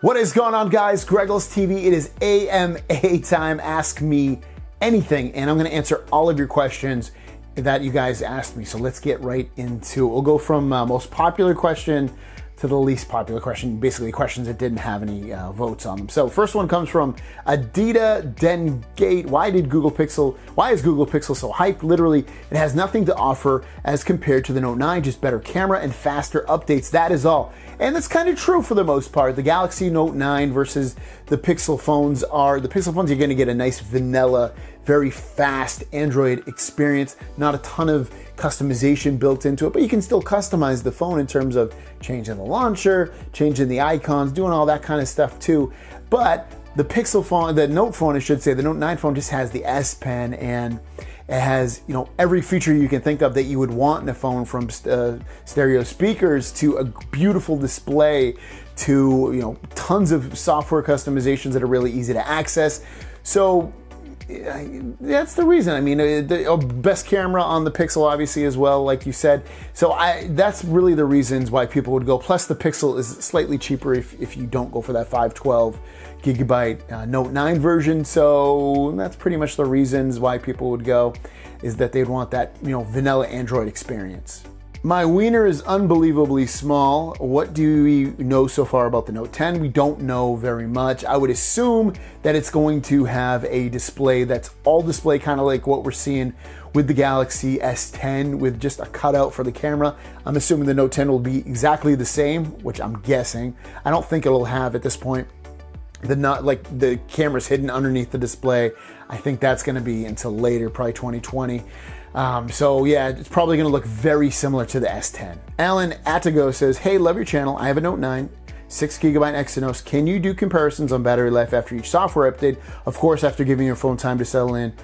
What is going on, guys? GregglesTV. It is AMA time. Ask me anything, and I'm going to answer all of your questions that you guys asked me. So let's get right into it. We'll go from most popular question to the least popular question, basically questions that didn't have any votes on them. So first one comes from Adita Dengate. Why is Google Pixel so hyped? Literally, it has nothing to offer as compared to the Note 9, just better camera and faster updates. That is all. And that's kind of true for the most part. The Galaxy Note 9 versus the Pixel phones you're gonna get a nice vanilla, very fast Android experience. Not a ton of customization built into it, but you can still customize the phone in terms of changing the launcher, changing the icons, doing all that kind of stuff too. But the Pixel phone, the Note phone, I should say, the Note 9 phone just has the S Pen, and it has, every feature you can think of that you would want in a phone, from stereo speakers to a beautiful display to, tons of software customizations that are really easy to access. So that's the reason. I mean, the best camera on the Pixel, obviously, as well, like you said. So that's really the reasons why people would go. Plus, the Pixel is slightly cheaper if you don't go for that 512 gigabyte Note 9 version. So that's pretty much the reasons why people would go, is that they'd want that, vanilla Android experience. My wiener is unbelievably small. What do we know so far about the Note 10? We don't know very much. I would assume that it's going to have a display that's all display, kind of like what we're seeing with the Galaxy S10, with just a cutout for the camera. I'm assuming the Note 10 will be exactly the same, which I'm guessing. I don't think it'll have, at this point, the camera's hidden underneath the display. I think that's going to be until later, probably 2020. So yeah, it's probably going to look very similar to the S10. Alan Atago says, hey, love your channel. I have a Note 9, 6 gigabyte Exynos. Can you do comparisons on battery life after each software update? Of course, after giving your phone time to settle in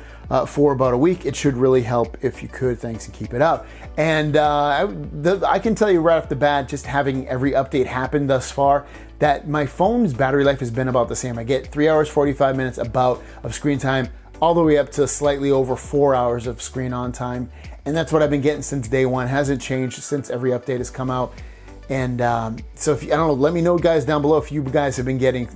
for about a week, it should really help if you could. Thanks, and keep it up. And I can tell you right off the bat, just having every update happen thus far, that my phone's battery life has been about the same. I get 3 hours, 45 minutes about of screen time, all the way up to slightly over 4 hours of screen on time. And that's what I've been getting since day one. Hasn't changed since every update has come out. And so I don't know, let me know, guys, down below if you guys have been getting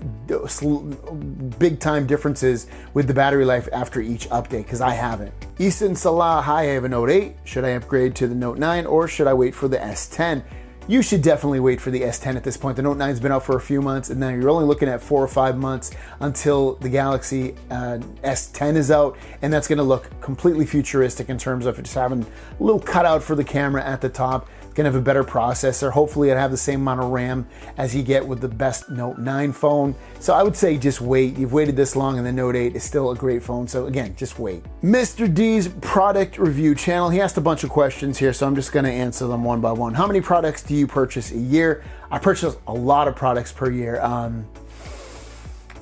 big time differences with the battery life after each update, because I haven't. Easton Salah, hi, I have a Note 8. Should I upgrade to the Note 9 or should I wait for the S10? You should definitely wait for the S10 at this point. The Note 9's been out for a few months, and now you're only looking at 4 or 5 months until the Galaxy S10 is out, and that's gonna look completely futuristic in terms of just having a little cutout for the camera at the top. It's gonna have a better processor. Hopefully it'll have the same amount of RAM as you get with the best Note 9 phone. So I would say just wait. You've waited this long, and the Note 8 is still a great phone. So again, just wait. Mr. D's product review channel, he asked a bunch of questions here, so I'm just gonna answer them one by one. How many products do you purchase a year? I purchase a lot of products per year.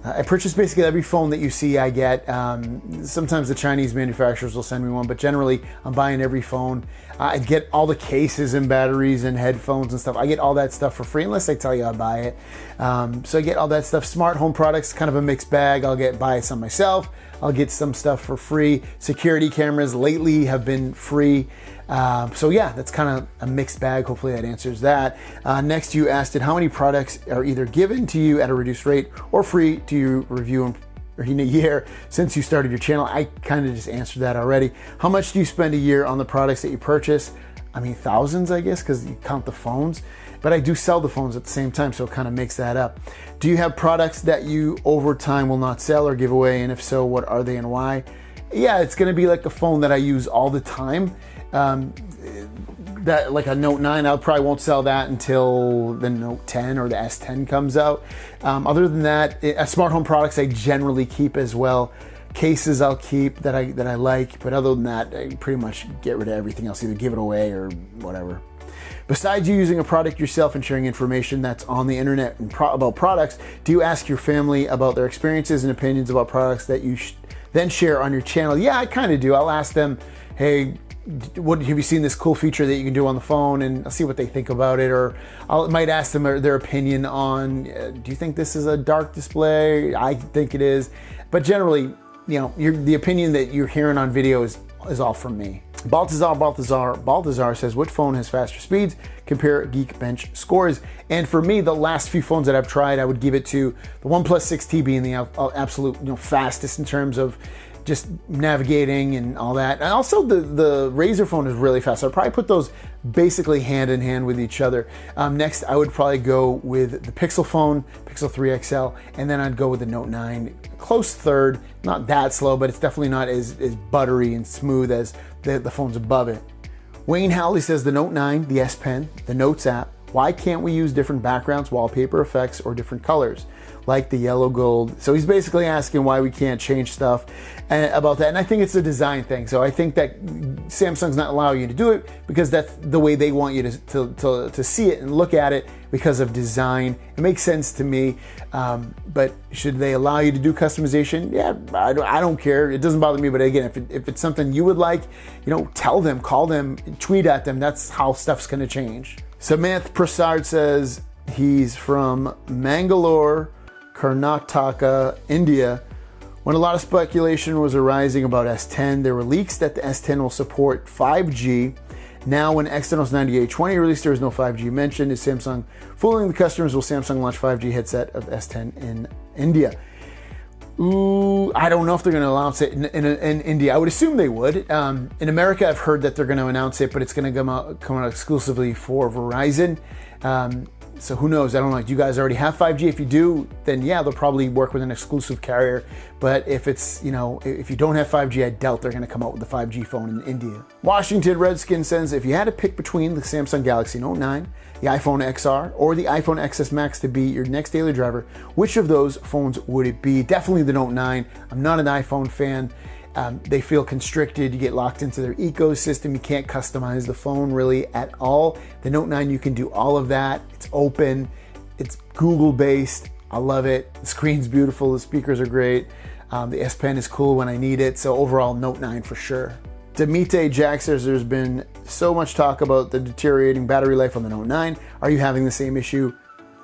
I purchase basically every phone that you see I get. Sometimes the Chinese manufacturers will send me one, but generally I'm buying every phone. I get all the cases and batteries and headphones and stuff. I get all that stuff for free, unless I tell you I buy it. So I get all that stuff. Smart home products, kind of a mixed bag. I'll buy some myself. I'll get some stuff for free. Security cameras lately have been free. So yeah, that's kind of a mixed bag. Hopefully that answers that. Next, you asked how many products are either given to you at a reduced rate or free to you review in a year since you started your channel. I kind of just answered that already. How much do you spend a year on the products that you purchase? I mean, thousands, I guess, because you count the phones, but I do sell the phones at the same time, so it kind of makes that up. Do you have products that you over time will not sell or give away? And if so, what are they and why? Yeah, it's going to be like a phone that I use all the time. That, like a Note 9, I probably won't sell that until the Note 10 or the S10 comes out. Other than that, smart home products I generally keep as well. Cases I'll keep that I like, but other than that, I pretty much get rid of everything else, either give it away or whatever. Besides you using a product yourself and sharing information that's on the internet and about products, do you ask your family about their experiences and opinions about products that you then share on your channel? Yeah, I kind of do. I'll ask them, hey, what have you seen this cool feature that you can do on the phone, and I'll see what they think about it. Or I might ask them their opinion on, do you think this is a dark display? I think it is. But generally, the opinion that you're hearing on video is all from me. Baltazar says, what phone has faster speeds? Compare Geekbench scores. And for me, the last few phones that I've tried, I would give it to the OnePlus 6T being the absolute fastest in terms of just navigating and all that. And also the Razr phone is really fast. So I'd probably put those basically hand in hand with each other. Next, I would probably go with the Pixel phone, Pixel 3 XL, and then I'd go with the Note 9. Close third, not that slow, but it's definitely not as buttery and smooth as the phones above it. Wayne Howley says the Note 9, the S Pen, the Notes app, why can't we use different backgrounds, wallpaper effects, or different colors, like the yellow gold? So he's basically asking why we can't change stuff about that. And I think it's a design thing. So I think that Samsung's not allowing you to do it because that's the way they want you to see it and look at it because of design. It makes sense to me. But should they allow you to do customization? Yeah, I don't care. It doesn't bother me. But again, if it's something you would like, tell them, call them, tweet at them. That's how stuff's going to change. Samanth Prasad says he's from Mangalore, Karnataka, India. When a lot of speculation was arising about S10, there were leaks that the S10 will support 5G. Now, when Exynos 9820 released, there was no 5G mentioned. Is Samsung fooling the customers? Will Samsung launch 5G headset of S10 in India? Ooh, I don't know if they're going to announce it in India. I would assume they would. In America, I've heard that they're going to announce it, but it's going to come out exclusively for Verizon. So who knows? I don't know. Do you guys already have 5G? If you do, then yeah, they'll probably work with an exclusive carrier. But if it's, if you don't have 5G, I doubt they're going to come out with the 5G phone in India. Washington Redskin says, if you had to pick between the Samsung Galaxy Note 9, the iPhone XR, or the iPhone XS Max to be your next daily driver, which of those phones would it be? Definitely the Note 9. I'm not an iPhone fan. They feel constricted. You get locked into their ecosystem. You can't customize the phone really at all. The Note 9, you can do all of that. It's open. It's Google based. I love it. The screen's beautiful. The speakers are great. The S Pen is cool when I need it. So overall, Note 9 for sure. Demite Jack says there's been so much talk about the deteriorating battery life on the Note 9. Are you having the same issue?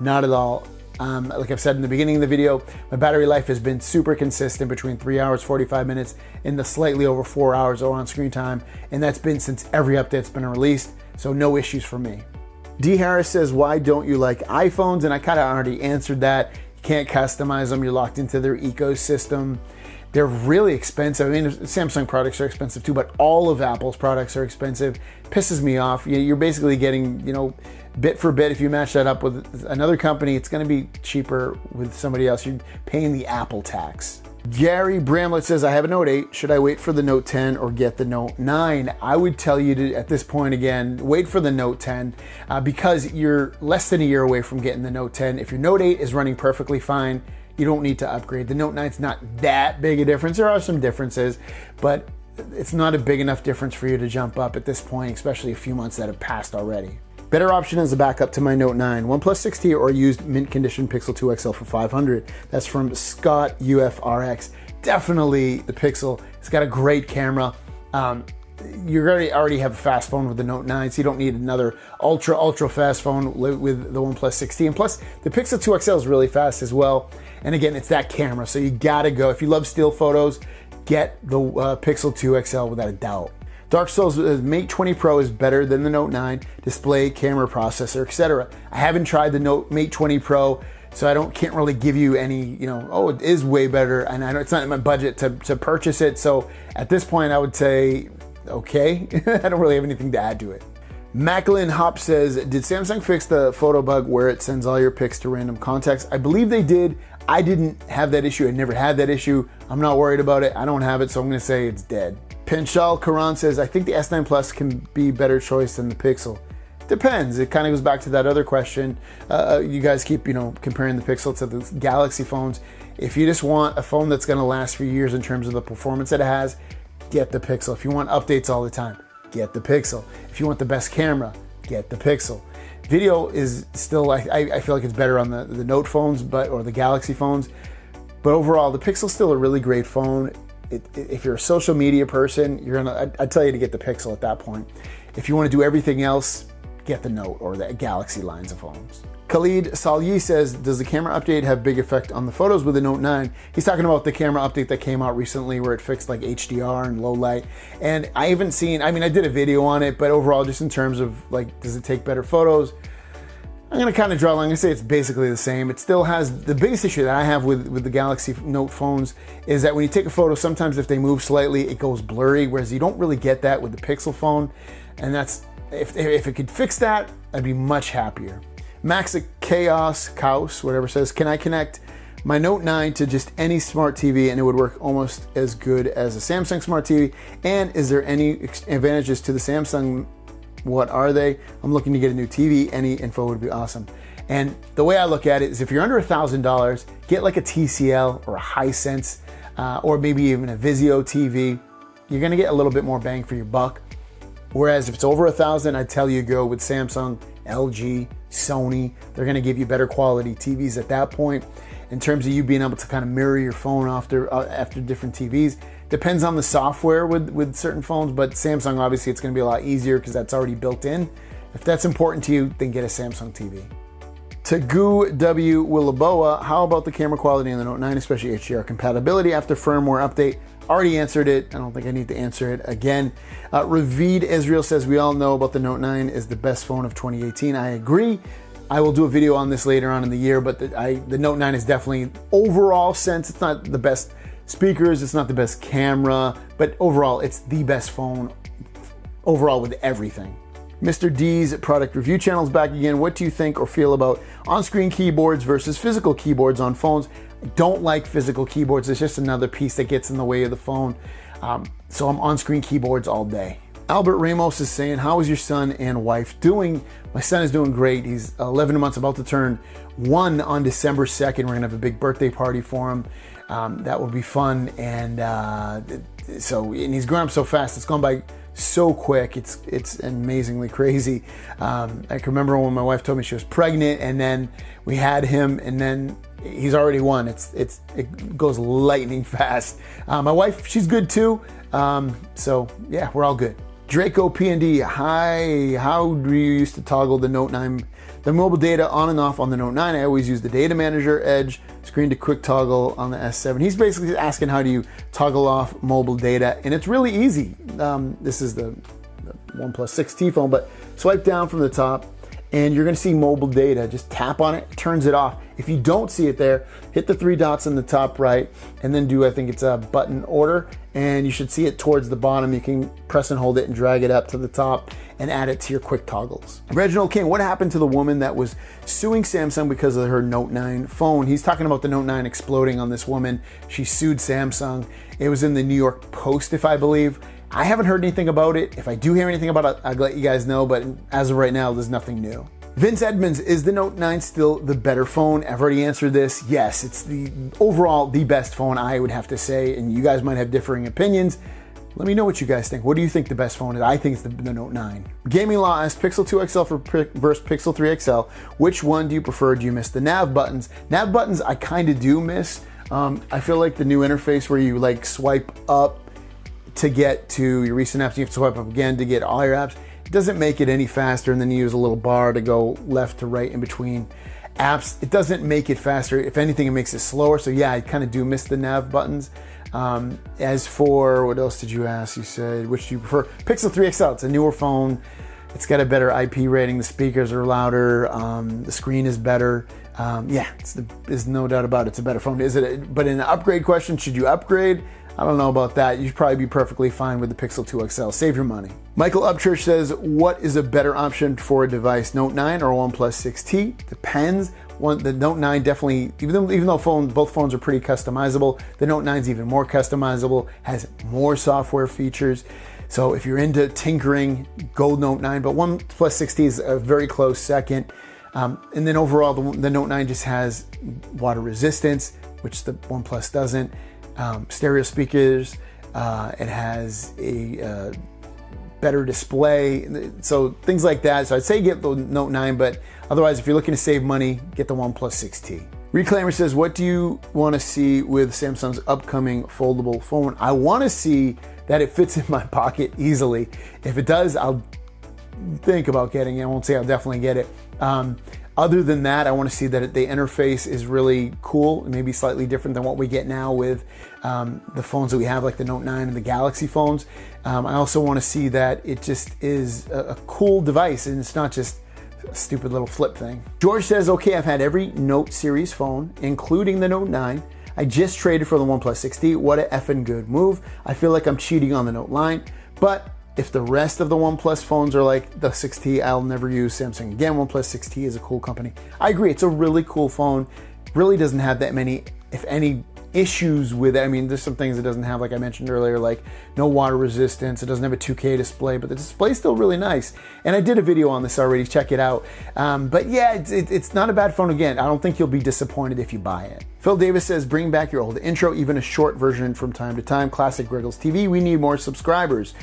Not at all. Like I've said in the beginning of the video, my battery life has been super consistent between 3 hours, 45 minutes and the slightly over 4 hours on screen time. And that's been since every update's been released. So no issues for me. D Harris says, why don't you like iPhones? And I kind of already answered that. You can't customize them. You're locked into their ecosystem. They're really expensive. I mean, Samsung products are expensive too, but all of Apple's products are expensive. Pisses me off. You're basically getting, bit for bit. If you match that up with another company, it's going to be cheaper with somebody else. You're paying the Apple tax. Gary Bramlett says, I have a Note 8. Should I wait for the Note 10 or get the Note 9? I would tell you to, at this point again, wait for the Note 10 because you're less than a year away from getting the Note 10. If your Note 8 is running perfectly fine, you don't need to upgrade. The Note 9's not that big a difference. There are some differences, but it's not a big enough difference for you to jump up at this point, especially a few months that have passed already. Better option as a backup to my Note 9, OnePlus 6T or used mint condition Pixel 2 XL for $500. That's from Scott UFRX. Definitely the Pixel. It's got a great camera. You already have a fast phone with the Note 9, so you don't need another ultra fast phone with the OnePlus 6T. And plus, the Pixel 2 XL is really fast as well. And again, it's that camera, so you gotta go. If you love still photos, get the Pixel 2 XL without a doubt. Dark Souls Mate 20 Pro is better than the Note 9, display, camera, processor, etc. I haven't tried the Mate 20 Pro, so I can't really give you any, it is way better, and I know it's not in my budget to purchase it. So at this point, I would say, okay, I don't really have anything to add to it. Macklin Hop says, did Samsung fix the photo bug where it sends all your pics to random contacts? I believe they did. I didn't have that issue. I never had that issue. I'm not worried about it. I don't have it, so I'm gonna say it's dead. Pinchal Karan says, I think the S9 Plus can be a better choice than the Pixel. Depends. It kind of goes back to that other question. You guys keep, comparing the Pixel to the Galaxy phones. If you just want a phone that's gonna last for years in terms of the performance that it has, get the Pixel. If you want updates all the time, get the Pixel. If you want the best camera, get the Pixel. Video is still, I feel like it's better on the Note phones, or the Galaxy phones. But overall, the Pixel's still a really great phone. If you're a social media person, I'd tell you to get the Pixel at that point. If you want to do everything else, get the Note or the Galaxy lines of phones. Khalid Salyi says, does the camera update have big effect on the photos with the Note 9? He's talking about the camera update that came out recently where it fixed like HDR and low light. And I haven't seen, I mean, I did a video on it, but overall, just in terms of like, does it take better photos? I'm gonna kind of draw a line. I'm gonna say it's basically the same. It still has, the biggest issue that I have with the Galaxy Note phones is that when you take a photo, sometimes if they move slightly, it goes blurry, whereas you don't really get that with the Pixel phone. And that's, if it could fix that, I'd be much happier. Max Chaos, whatever says, can I connect my Note 9 to just any smart TV and it would work almost as good as a Samsung smart TV? And is there any advantages to the Samsung? What are they? I'm looking to get a new TV. Any info would be awesome. And the way I look at it is if you're under $1,000, get like a TCL or a Hisense or maybe even a Vizio TV. You're gonna get a little bit more bang for your buck. Whereas if it's over $1,000, I'd tell you go with Samsung, LG, Sony. They're gonna give you better quality TVs at that point. In terms of you being able to kind of mirror your phone after different TVs, depends on the software with certain phones, but Samsung, obviously it's gonna be a lot easier because that's already built in. If that's important to you, then get a Samsung TV. Tagu W. Willaboa, how about the camera quality in the Note 9, especially HDR compatibility after firmware update? Already answered it. I don't think I need to answer it again. Ravid Israel says, we all know about the Note 9 is the best phone of 2018. I agree. I will do a video on this later on in the year, but the Note 9 is definitely, overall sense, it's not the best speakers, it's not the best camera, but overall, it's the best phone overall with everything. Mr. D's product review channel is back again. What do you think or feel about on-screen keyboards versus physical keyboards on phones? I don't like physical keyboards. It's just another piece that gets in the way of the phone. So I'm on-screen keyboards all day. Albert Ramos is saying, how is your son and wife doing? My son is doing great. He's 11 months, about to turn 1 on December 2nd. We're gonna have a big birthday party for him. That will be fun. And and he's grown up so fast. It's gone by so quick. It's amazingly crazy. I can remember when my wife told me she was pregnant, and then we had him, and then he's already 1. It goes lightning fast. My wife, she's good too. So yeah, we're all good. Draco P&D, hi, how do you used to toggle the Note 9, the mobile data on and off on the Note 9? I always use the data manager, Edge, screen to quick toggle on the S7. He's basically asking how do you toggle off mobile data, and it's really easy. This is the OnePlus 6T phone, but swipe down from the top and you're gonna see mobile data. Just tap on it, turns it off. If you don't see it there, hit the 3 dots in the top right and then do, I think it's a button order, and you should see it towards the bottom. You can press and hold it and drag it up to the top and add it to your quick toggles. Reginald King, what happened to the woman that was suing Samsung because of her Note 9 phone? He's talking about the Note 9 exploding on this woman. She sued Samsung. It was in the New York Post, if I believe. I haven't heard anything about it. If I do hear anything about it, I'll let you guys know, but as of right now, there's nothing new. Vince Edmonds, is the Note 9 still the better phone? I've already answered this. Yes, it's the overall the best phone, I would have to say, and you guys might have differing opinions. Let me know what you guys think. What do you think the best phone is? I think it's the Note 9. Gaming Law asks, Pixel 2 XL versus Pixel 3 XL. Which one do you prefer? Do you miss the nav buttons? Nav buttons, I kind of do miss. I feel like the new interface where you like swipe up to get to your recent apps, you have to swipe up again to get all your apps. It doesn't make it any faster, and then you use a little bar to go left to right in between apps. It doesn't make it faster. If anything, it makes it slower. So yeah, I kind of do miss the nav buttons. As for, what else did you ask? You said, which do you prefer? Pixel 3 XL, it's a newer phone. It's got a better IP rating. The speakers are louder. The screen is better. Yeah, there's no doubt about it. It's a better phone. But in an upgrade question, should you upgrade? I don't know about that. You should probably be perfectly fine with the Pixel 2 XL. Save your money. Michael Upchurch says, what is a better option for a device, Note 9 or OnePlus 6T? Depends. The Note 9 definitely, even though both phones are pretty customizable, the Note 9 is even more customizable, has more software features. So if you're into tinkering, go Note 9, but OnePlus 6T is a very close second. And then overall, the Note 9 just has water resistance, which the OnePlus doesn't. Stereo speakers, it has a better display, so things like that. So I'd say get the Note 9, but otherwise, if you're looking to save money, get the OnePlus 6T. Reclaimer says, what do you want to see with Samsung's upcoming foldable phone? I want to see that it fits in my pocket easily. If it does, I'll think about getting it. I won't say I'll definitely get it. Other than that, I want to see that the interface is really cool, maybe slightly different than what we get now with the phones that we have, like the Note 9 and the Galaxy phones. I also want to see that it just is a cool device and it's not just a stupid little flip thing. George says, okay, I've had every Note series phone, including the Note 9. I just traded for the OnePlus 6T. What a effing good move. I feel like I'm cheating on the Note line, but if the rest of the OnePlus phones are like the 6T, I'll never use Samsung again. OnePlus 6T is a cool company. I agree, it's a really cool phone. Really doesn't have that many, if any, issues with it. I mean, there's some things it doesn't have, like I mentioned earlier, like no water resistance. It doesn't have a 2K display, but the display's still really nice. And I did a video on this already, check it out. But yeah, it's not a bad phone. Again, I don't think you'll be disappointed if you buy it. Phil Davis says, bring back your old intro, even a short version from time to time. Classic GregglesTV. We need more subscribers.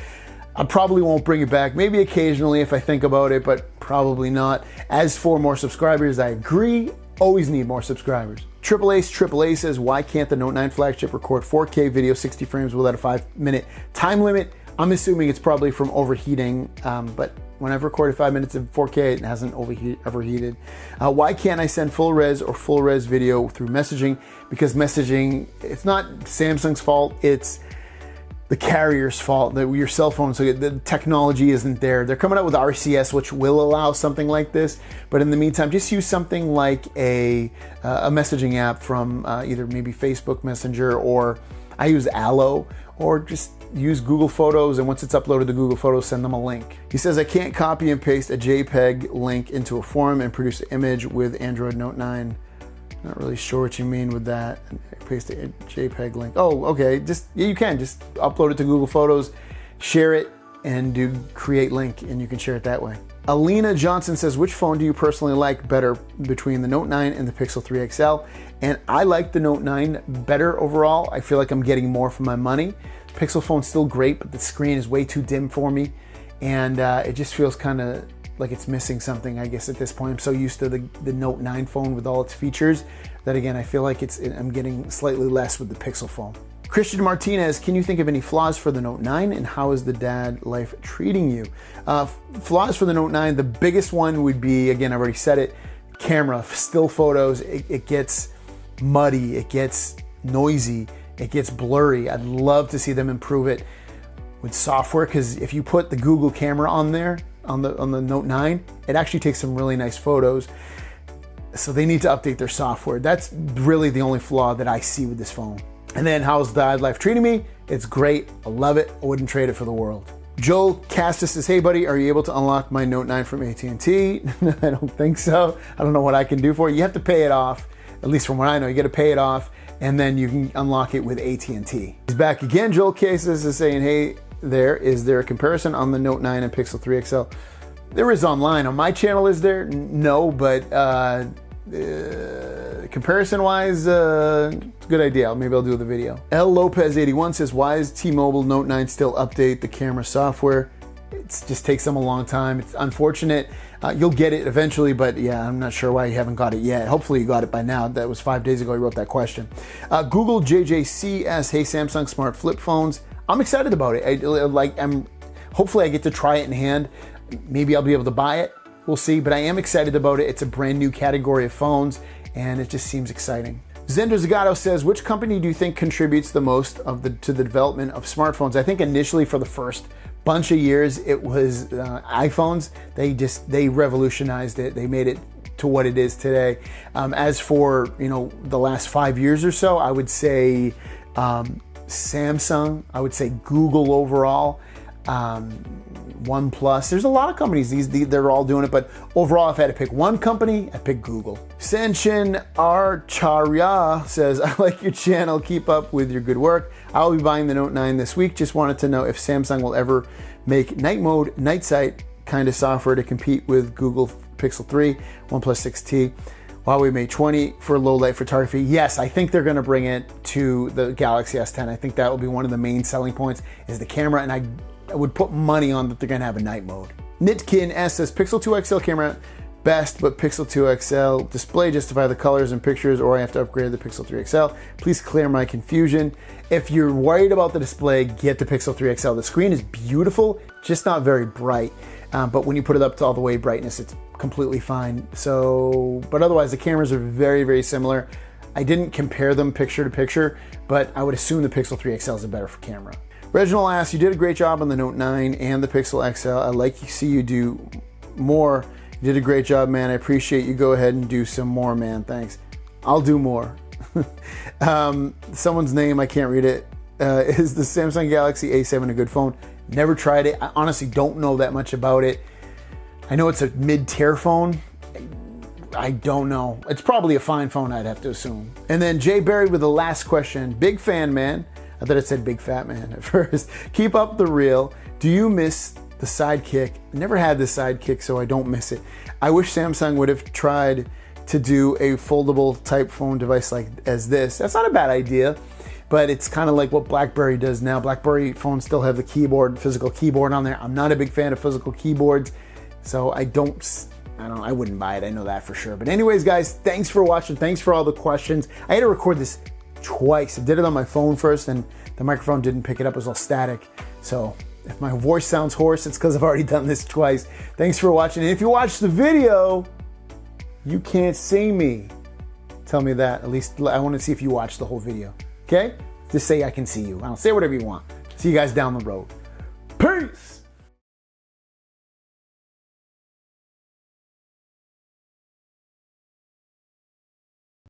I probably won't bring it back, maybe occasionally if I think about it, but probably not. As for more subscribers, I agree, always need more subscribers. Triple A says, why can't the Note 9 flagship record 4K video 60 frames without a 5-minute time limit? I'm assuming it's probably from overheating, but when I've recorded 5 minutes of 4K, it hasn't overheated. Why can't I send full res or full res video through messaging? Because messaging, it's not Samsung's fault, it's the carrier's fault, that your cell phone, so the technology isn't there. They're coming out with RCS, which will allow something like this, but in the meantime, just use something like a messaging app from either maybe Facebook Messenger, or I use Allo, or just use Google Photos, and once it's uploaded to Google Photos, send them a link. He says, I can't copy and paste a JPEG link into a form and produce an image with Android Note 9. Not really sure what you mean with that. Paste a JPEG link. Oh, okay. Yeah, you can just upload it to Google Photos, share it, and do create link, and you can share it that way. Alina Johnson says, which phone do you personally like better between the Note 9 and the Pixel 3 XL? And I like the Note 9 better overall. I feel like I'm getting more for my money. The Pixel phone's still great, but the screen is way too dim for me, and it just feels kind of like it's missing something, I guess, at this point. I'm so used to the Note 9 phone with all its features that, again, I feel like I'm getting slightly less with the Pixel phone. Christian Martinez, can you think of any flaws for the Note 9, and how is the dad life treating you? Flaws for the Note 9, the biggest one would be, again, I've already said it, camera, still photos, it gets muddy, it gets noisy, it gets blurry. I'd love to see them improve it with software, because if you put the Google camera on there, on the Note 9, it actually takes some really nice photos. So they need to update their software. That's really the only flaw that I see with this phone. And then, how's Dad Life treating me? It's great. I love it. I wouldn't trade it for the world. Joel Castis says, hey buddy, are you able to unlock my Note 9 from AT&T? I don't think so. I don't know what I can do for it. You have to pay it off, at least from what I know. You got to pay it off, and then you can unlock it with AT&T. He's back again. Joel Castis is saying, hey, is there a comparison on the Note 9 and Pixel 3 XL? There is online. On my channel, is there? No, but comparison-wise, it's a good idea. Maybe I'll do the video. L Lopez 81 says, why is T-Mobile Note 9 still update the camera software? It just takes them a long time. It's unfortunate. You'll get it eventually, but yeah, I'm not sure why you haven't got it yet. Hopefully you got it by now. That was 5 days ago I wrote that question. Google JJC asks, hey, Samsung Smart Flip Phones. I'm excited about it. Hopefully I get to try it in hand. Maybe I'll be able to buy it. We'll see, but I am excited about it. It's a brand new category of phones, and it just seems exciting. Zender Zagato says, which company do you think contributes the most to the development of smartphones? I think initially, for the first bunch of years, it was iPhones. They revolutionized it. They made it to what it is today. As for the last 5 years or so, I would say Samsung. I would say Google overall. OnePlus. There's a lot of companies. They're all doing it, but overall, if I had to pick one company, I'd pick Google. Sanchin Archarya says, I like your channel. Keep up with your good work. I'll be buying the Note 9 this week. Just wanted to know if Samsung will ever make night mode, night sight kind of software to compete with Google Pixel 3, OnePlus 6T, Huawei Mate 20 for low light photography. Yes, I think they're going to bring it to the Galaxy S10. I think that will be one of the main selling points is the camera, and I would put money on that they're going to have a night mode. Nitkin S says, Pixel 2 XL camera best, but Pixel 2 XL display justify the colors and pictures, or I have to upgrade the Pixel 3 XL. Please clear my confusion. If you're worried about the display, get the Pixel 3 XL. The screen is beautiful, just not very bright. But when you put it up to all the way brightness, it's completely fine. So, but otherwise the cameras are very, very similar. I didn't compare them picture to picture, but I would assume the Pixel 3 XL is a better camera. Reginald asks, you did a great job on the Note 9 and the Pixel XL. I'd like to see you do more. You did a great job, man. I appreciate you. Go ahead and do some more, man. Thanks. I'll do more. Someone's name, I can't read it. Is the Samsung Galaxy A7 a good phone? Never tried it. I honestly don't know that much about it. I know it's a mid-tier phone. I don't know. It's probably a fine phone, I'd have to assume. And then Jay Berry with the last question. Big fan, man. I thought it said big fat man at first. Keep up the real. Do you miss the Sidekick? Never had the Sidekick, so I don't miss it. I wish Samsung would have tried to do a foldable type phone device like as this. That's not a bad idea, but it's kind of like what BlackBerry does now. BlackBerry phones still have the keyboard, physical keyboard on there. I'm not a big fan of physical keyboards, so I wouldn't buy it. I know that for sure. But anyways, guys, thanks for watching. Thanks for all the questions. I had to record this twice. I did it on my phone first, and the microphone didn't pick it up. It was all static. So if my voice sounds hoarse, it's because I've already done this twice. Thanks for watching. And if you watch the video, you can't see me. Tell me that. At least I want to see if you watch the whole video. Okay? Just say I can see you. I'll say whatever you want. See you guys down the road.